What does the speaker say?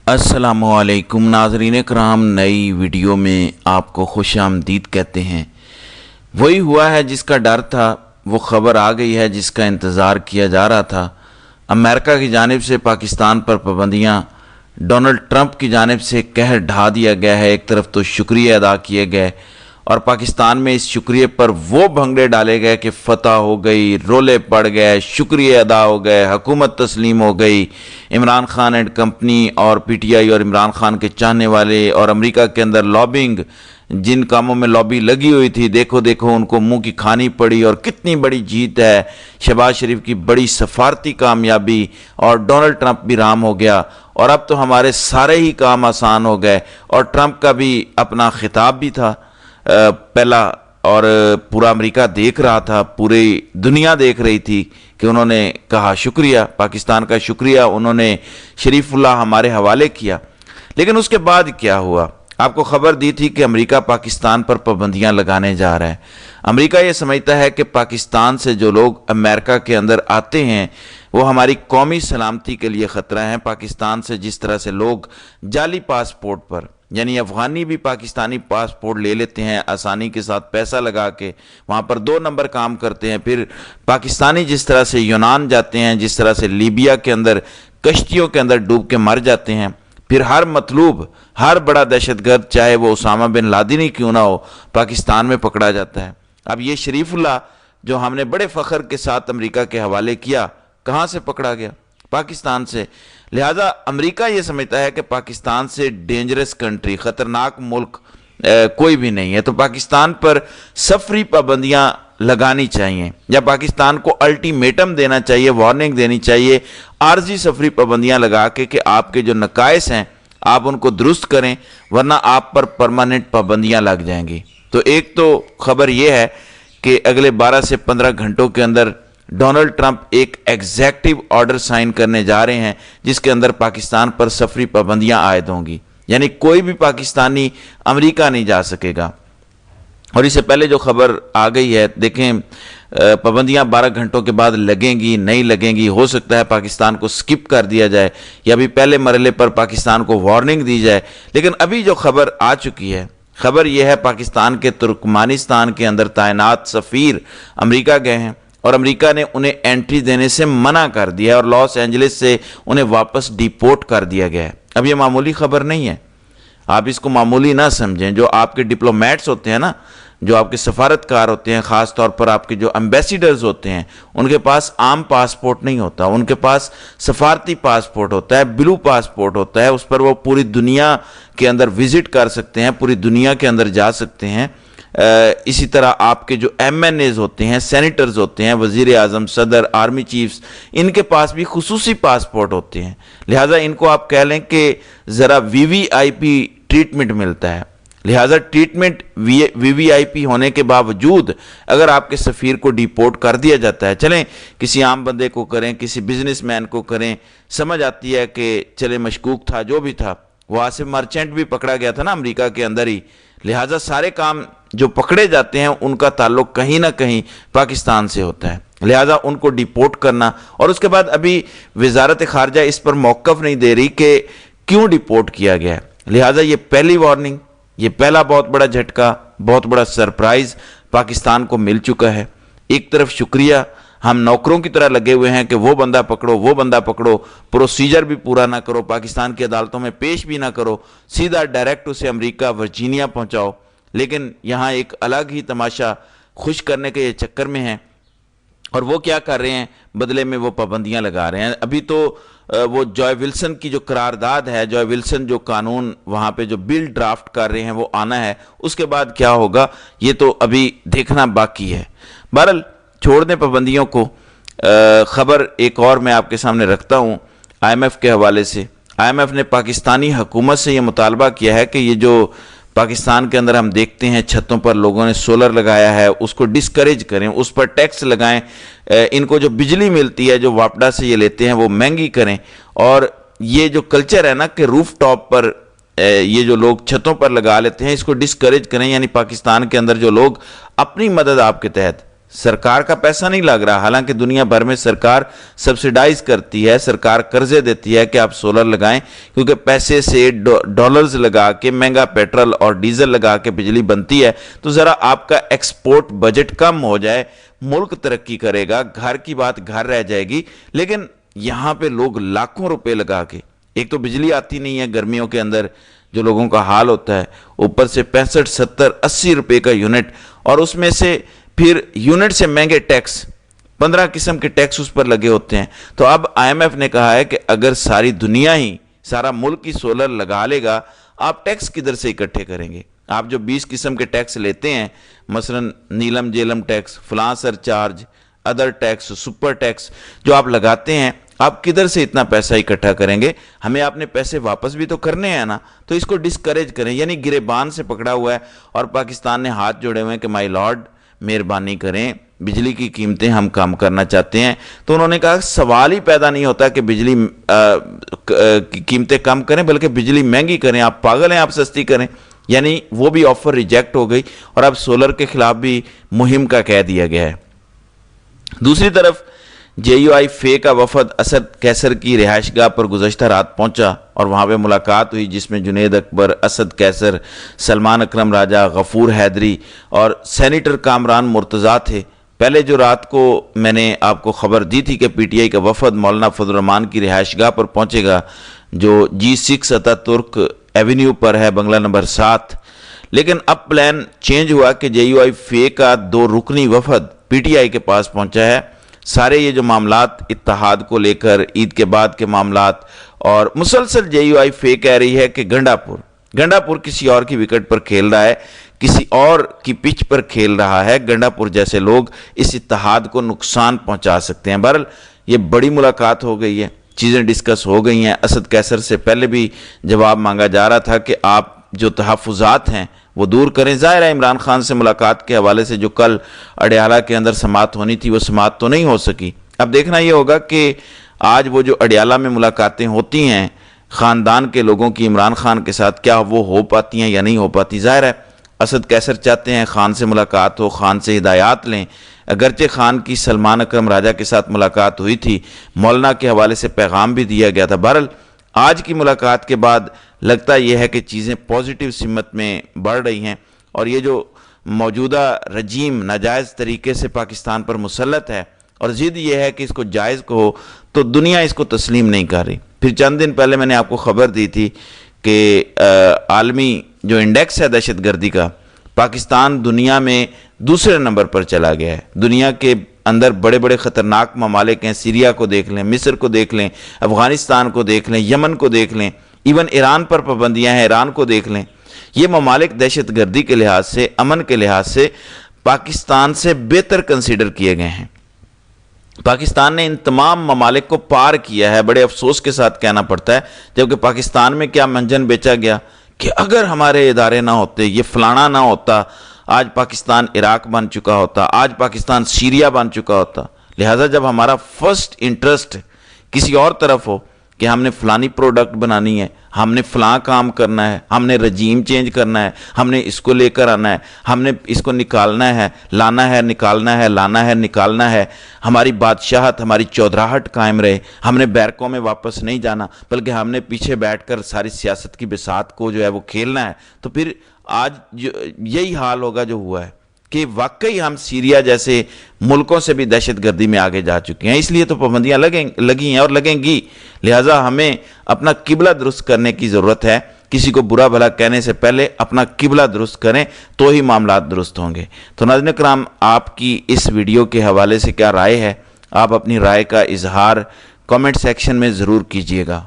अस्सलामुअलैकुम नाज़रीन कराम, नई वीडियो में आपको खुश आमदीद कहते हैं। वही हुआ है जिसका डर था, वो ख़बर आ गई है जिसका इंतज़ार किया जा रहा था। अमेरिका की जानिब से पाकिस्तान पर पाबंदियाँ डोनाल्ड ट्रंप की जानिब से कहर ढा दिया गया है। एक तरफ तो शुक्रिया अदा किए गए और पाकिस्तान में इस शुक्रिया पर वो भंगड़े डाले गए कि फतह हो गई, रोले पड़ गए, शुक्रिया अदा हो गए, हुकूमत तस्लीम हो गई। इमरान खान एंड कंपनी और पीटीआई और इमरान खान के चाहने वाले और अमेरिका के अंदर लॉबिंग, जिन कामों में लॉबी लगी हुई थी, देखो देखो उनको मुंह की खानी पड़ी। और कितनी बड़ी जीत है, शहबाज शरीफ की बड़ी सफारती कामयाबी और डोनाल्ड ट्रंप भी राम हो गया और अब तो हमारे सारे ही काम आसान हो गए। और ट्रंप का भी अपना खिताब भी था पहला, और पूरा अमेरिका देख रहा था, पूरी दुनिया देख रही थी कि उन्होंने कहा शुक्रिया, पाकिस्तान का शुक्रिया उन्होंने शरीफुल्लाह हमारे हवाले किया। लेकिन उसके बाद क्या हुआ? आपको खबर दी थी कि अमेरिका पाकिस्तान पर पाबंदियां लगाने जा रहा है। अमेरिका ये समझता है कि पाकिस्तान से जो लोग अमेरिका के अंदर आते हैं वो हमारी कौमी सलामती के लिए ख़तरा है। पाकिस्तान से जिस तरह से लोग जाली पासपोर्ट पर, यानी अफ़गानी भी पाकिस्तानी पासपोर्ट ले लेते हैं आसानी के साथ, पैसा लगा के वहाँ पर 2 नंबर काम करते हैं। फिर पाकिस्तानी जिस तरह से यूनान जाते हैं, जिस तरह से लीबिया के अंदर कश्तियों के अंदर डूब के मर जाते हैं, फिर हर मतलूब, हर बड़ा दहशतगर्द, चाहे वो उसामा बिन लादेन ही क्यों ना हो, पाकिस्तान में पकड़ा जाता है। अब ये शरीफुल्लाह जो हमने बड़े फ़ख्र के साथ अमेरिका के हवाले किया, कहाँ से पकड़ा गया? पाकिस्तान से। लिहाजा अमेरिका ये समझता है कि पाकिस्तान से डेंजरस कंट्री, ख़तरनाक मुल्क कोई भी नहीं है, तो पाकिस्तान पर सफरी पाबंदियां लगानी चाहिए या पाकिस्तान को अल्टीमेटम देना चाहिए, वार्निंग देनी चाहिए, आर्जी सफरी पाबंदियां लगा के कि आपके जो नकाइस हैं आप उनको दुरुस्त करें, वरना आप पर परमानेंट पाबंदियां लग जाएंगी। तो एक तो खबर यह है कि अगले 12 से 15 घंटों के अंदर डोनाल्ड ट्रंप एक एग्जेक्टिव ऑर्डर साइन करने जा रहे हैं जिसके अंदर पाकिस्तान पर सफरी पाबंदियां आयद होंगी, यानी कोई भी पाकिस्तानी अमेरिका नहीं जा सकेगा। और इससे पहले जो खबर आ गई है, देखें पाबंदियां 12 घंटों के बाद लगेंगी, नहीं लगेंगी, हो सकता है पाकिस्तान को स्किप कर दिया जाए या अभी पहले मरहले पर पाकिस्तान को वार्निंग दी जाए। लेकिन अभी जो खबर आ चुकी है, खबर यह है पाकिस्तान के तुर्कमानिस्तान के अंदर तैनात सफ़ीर अमेरिका गए हैं और अमेरिका ने उन्हें एंट्री देने से मना कर दिया है और लॉस एंजलिस से उन्हें वापस डिपोर्ट कर दिया गया है। अब ये मामूली खबर नहीं है, आप इसको मामूली ना समझें। जो आपके डिप्लोमेट्स होते हैं ना, जो आपके सफारतकार होते हैं, ख़ास तौर पर आपके जो एम्बेसडर्स होते हैं, उनके पास आम पासपोर्ट नहीं होता, उनके पास सफारती पासपोर्ट होता है, ब्लू पासपोर्ट होता है। उस पर वो पूरी दुनिया के अंदर विजिट कर सकते हैं, पूरी दुनिया के अंदर जा सकते हैं। इसी तरह आपके जो MNAs होते हैं, सेनेटर्स होते हैं, वज़ीर आज़म, सदर, आर्मी चीफ्स, इनके पास भी खुसूसी पासपोर्ट होते हैं। लिहाजा इनको आप कह लें कि ज़रा VVIP ट्रीटमेंट मिलता है। लिहाजा ट्रीटमेंट VVIP होने के बावजूद अगर आपके सफ़ीर को डिपोर्ट कर दिया जाता है, चलें किसी आम बंदे को करें, किसी बिजनेसमैन को करें, समझ आती है कि चले मशकूक था, जो भी था, वो आसिफ मर्चेंट भी पकड़ा गया था ना अमेरिका के अंदर ही। लिहाजा सारे काम जो पकड़े जाते हैं उनका ताल्लुक कहीं ना कहीं पाकिस्तान से होता है। लिहाजा उनको डिपोर्ट करना, और उसके बाद अभी वजारत खारजा इस पर मौक़िफ़ नहीं दे रही कि क्यों डिपोर्ट किया गया है। लिहाजा ये पहली वार्निंग, ये पहला बहुत बड़ा झटका, बहुत बड़ा सरप्राइज़ पाकिस्तान को मिल चुका है। एक तरफ शुक्रिया, हम नौकरों की तरह लगे हुए हैं कि वो बंदा पकड़ो, वो बंदा पकड़ो, प्रोसीजर भी पूरा ना करो, पाकिस्तान की अदालतों में पेश भी ना करो, सीधा डायरेक्ट उसे अमेरिका, वर्जीनिया पहुंचाओ। लेकिन यहाँ एक अलग ही तमाशा खुश करने के ये चक्कर में है, और वो क्या कर रहे हैं, बदले में वो पाबंदियां लगा रहे हैं। अभी तो वो जॉय विल्सन की जो करारदाद है, जॉय विल्सन जो कानून वहाँ पे जो बिल ड्राफ्ट कर रहे हैं, वो आना है। उसके बाद क्या होगा ये तो अभी देखना बाकी है। बहरहाल छोड़ दें पाबंदियों को। ख़बर एक और मैं आपके सामने रखता हूँ IMF के हवाले से। IMF ने पाकिस्तानी हुकूमत से ये मुतालबा किया है कि ये जो पाकिस्तान के अंदर हम देखते हैं छतों पर लोगों ने सोलर लगाया है, उसको डिस्करेज करें, उस पर टैक्स लगाएं, इनको जो बिजली मिलती है, जो वापडा से ये लेते हैं, वो महंगी करें। और ये जो कल्चर है ना कि रूफ टॉप पर ये जो लोग छतों पर लगा लेते हैं, इसको डिस्करेज करें। यानी पाकिस्तान के अंदर जो लोग अपनी मदद आपके तहत सरकार का पैसा नहीं लग रहा, हालांकि दुनिया भर में सरकार सब्सिडाइज करती है, सरकार कर्जे देती है कि आप सोलर लगाएं, क्योंकि पैसे से डॉलर्स लगा के महंगा पेट्रोल और डीजल लगा के बिजली बनती है। तो ज़रा आपका एक्सपोर्ट बजट कम हो जाए, मुल्क तरक्की करेगा, घर की बात घर रह जाएगी। लेकिन यहाँ पे लोग लाखों रुपए लगा के, एक तो बिजली आती नहीं है गर्मियों के अंदर जो लोगों का हाल होता है, ऊपर से 65, 70, 80 रुपए का यूनिट, और उसमें से फिर यूनिट से महंगे टैक्स, 15 किस्म के टैक्स उस पर लगे होते हैं। तो अब IMF ने कहा है कि अगर सारी दुनिया ही, सारा मुल्क ही सोलर लगा लेगा, आप टैक्स किधर से इकट्ठे करेंगे? आप जो 20 किस्म के टैक्स लेते हैं, मसलन नीलम जेलम टैक्स, फलां surcharge, other tax, super tax जो आप लगाते हैं, आप किधर से इतना पैसा इकट्ठा करेंगे? हमें आपने पैसे वापस भी तो करने हैं ना। तो इसको डिस्करेज करें, यानी गिरेबान से पकड़ा हुआ है और पाकिस्तान ने हाथ जोड़े हुए हैं कि माय लॉर्ड मेहरबानी करें, बिजली की कीमतें हम कम करना चाहते हैं। तो उन्होंने कहा सवाल ही पैदा नहीं होता कि बिजली की कीमतें कम करें, बल्कि बिजली महंगी करें। आप पागल हैं, आप सस्ती करें। यानी वो भी ऑफर रिजेक्ट हो गई और अब सोलर के खिलाफ भी मुहिम का कह दिया गया है। दूसरी तरफ JUI फे का वफद असद कैसर की रिहाइशगाह पर गुज़श्ता रात पहुंचा और वहां पे मुलाकात हुई, जिसमें जुनेद अकबर, असद कैसर, सलमान अकरम राजा, गफूर हैदरी और सेनेटर कामरान मुर्तज़ा थे। पहले जो रात को मैंने आपको खबर दी थी कि PTI का वफद मौलाना फजल रहमान की रिहाइशगाह पर पहुंचेगा, जो G6 अतातुर्क एवेन्यू पर है, बंगला नंबर 7। लेकिन अब प्लान चेंज हुआ कि JUI फे का 2 रुकनी वफद PTI के पास पहुंचा है। सारे ये जो मामलात इत्तेहाद को लेकर, ईद के बाद के मामलात, और मुसलसल JUI फे कह रही है कि गंडापुर किसी और की विकेट पर खेल रहा है, किसी और की पिच पर खेल रहा है। गंडापुर जैसे लोग इस इत्तेहाद को नुकसान पहुंचा सकते हैं। बहरहाल ये बड़ी मुलाकात हो गई है, चीज़ें डिस्कस हो गई हैं। असद कैसर से पहले भी जवाब मांगा जा रहा था कि आप जो तहफ़्फ़ुज़ात हैं वो दूर करें। ज़ाहिर है इमरान खान से मुलाकात के हवाले से जो कल अडियाला के अंदर समात होनी थी वो समात तो नहीं हो सकी। अब देखना ये होगा कि आज वो जो अडियाला में मुलाकातें होती हैं ख़ानदान के लोगों की इमरान खान के साथ, क्या वो हो पाती हैं या नहीं हो पाती। ज़ाहिर है असद कैसर चाहते हैं खान से मुलाकात हो, खान से हिदायत लें। अगरचे खान की सलमान अकरम राजा के साथ मुलाकात हुई थी, मौलाना के हवाले से पैगाम भी दिया गया था। बहरहाल आज की मुलाकात के बाद लगता यह है कि चीज़ें पॉजिटिव सिमत में बढ़ रही हैं और ये जो मौजूदा रजीम नाजायज़ तरीके से पाकिस्तान पर मुसल्लत है और ज़िद ये है कि इसको जायज़ कहो, तो दुनिया इसको तस्लीम नहीं कर रही। फिर चंद दिन पहले मैंने आपको ख़बर दी थी कि आलमी जो इंडेक्स है दहशत गर्दी का, पाकिस्तान दुनिया में दूसरे नंबर पर चला गया है। दुनिया के अंदर बड़े बड़े ख़तरनाक ममालिक हैं, सीरिया को देख लें, मिस्र को देख लें, अफ़गानिस्तान को देख लें, यमन को देख लें, इवन ईरान पर पाबंदियाँ हैं, ईरान को देख लें। ये ममालिक दहशत गर्दी के लिहाज से, अमन के लिहाज से पाकिस्तान से बेहतर कंसीडर किए गए हैं। पाकिस्तान ने इन तमाम ममालिक को पार किया है, बड़े अफसोस के साथ कहना पड़ता है। जबकि पाकिस्तान में क्या मंजन बेचा गया कि अगर हमारे इदारे ना होते, ये फलाना ना होता, आज पाकिस्तान इराक बन चुका होता, आज पाकिस्तान सीरिया बन चुका होता। लिहाजा जब हमारा फर्स्ट इंटरेस्ट किसी और तरफ हो कि हमने फलानी प्रोडक्ट बनानी है, हमने फलां काम करना है, हमने रजीम चेंज करना है, हमने इसको लेकर आना है, हमने इसको निकालना है, लाना है, निकालना है, लाना है, निकालना है, हमारी बादशाहत, हमारी चौधराहट कायम रहे, हमने बैरकों में वापस नहीं जाना, बल्कि हमने पीछे बैठकर सारी सियासत की बिसात को जो है वो खेलना है, तो फिर आज यही हाल होगा जो हुआ है कि वाकई हम सीरिया जैसे मुल्कों से भी दहशत गर्दी में आगे जा चुके हैं। इसलिए तो पाबंदियाँ लगी हैं और लगेंगी। लिहाजा हमें अपना किबला दुरुस्त करने की ज़रूरत है। किसी को बुरा भला कहने से पहले अपना किबला दुरुस्त करें तो ही मामलात दुरुस्त होंगे। तो नाज़रीन किराम, आपकी इस वीडियो के हवाले से क्या राय है? आप अपनी राय का इजहार कमेंट सेक्शन में ज़रूर कीजिएगा।